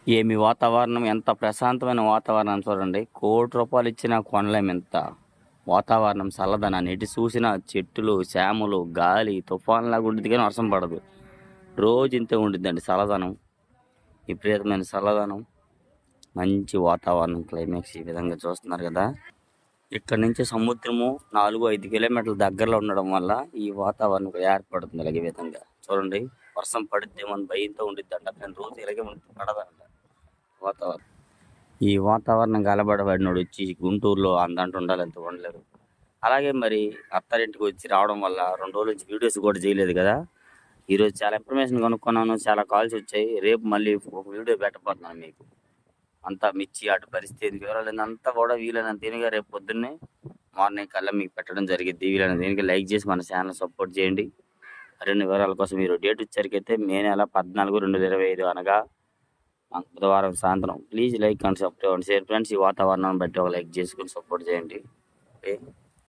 ఏమి వాతావరణం, ఎంత ప్రశాంతమైన వాతావరణం చూడండి. రూ. 1,00,00,000 ఇచ్చినా కొనలేం ఇంత వాతావరణం చల్లదనాన్ని. ఎటు చూసినా చెట్టులు, చేమలు, గాలి తుఫాన్‌లాగా ఉండిద్ది గానీ వర్షం పడదు. రోజు ఇంతే ఉండిద్దండి చల్లదనం. విపరీతమైన చల్లదనం. మంచి వాతావరణం క్లైమాక్స్ ఈ విధంగా చూస్తున్నారు గదా! ఇక్కడి నుంచి సముద్రము 4, 5 కిలోమీటర్ల దగ్గరలో ఉండడం వల్ల ఈ వాతావరణం ఇక్కడ ఏర్పడుతుంది ఇలాగ ఈ విధంగా. చూడండి వర్షం పడిద్దేమో అని భయంతో ఉండిద్దంట. కానీ రోజు ఇలాగే పడదంట వాతావరణం. ఈ వాతావరణం కలబడబడినోడొచ్చి గుంటూరులో అంతంట ఉండాలంటే ఉండలేరు. అలాగే మరి అత్తారింటికి వచ్చి రావడం వల్ల 2 రోజుల నుంచి వీడియోస్ కూడా చేయలేదు కదా! ఈరోజు చాలా ఇన్ఫర్మేషన్ కనుక్కున్నాను. చాలా కాల్స్ వచ్చాయి. రేపు మళ్ళీ ఒక వీడియో పెట్టబోతున్నాను మీకు. అంతా మిర్చి ఆటి పరిస్థితి వివరాలంతా కూడా వీలైనంత దీనిగా రేపు పొద్దున్నే మార్నింగ్ కల్లా మీకు పెట్టడం జరిగిద్ది. వీలైనంత దీనికి లైక్ చేసి మన ఛానల్ సపోర్ట్ చేయండి. మరిన్ని వివరాల కోసం మీరు డేట్ వచ్చేసరికైతే మే నెల 14, 2025 అనగా బుధవారం సాయంత్రం. Please like and subscribe and share friends. ఈ వాతావరణాన్ని బట్టి ఒక లైక్ చేసుకుని సపోర్ట్ చేయండి. ఓకే.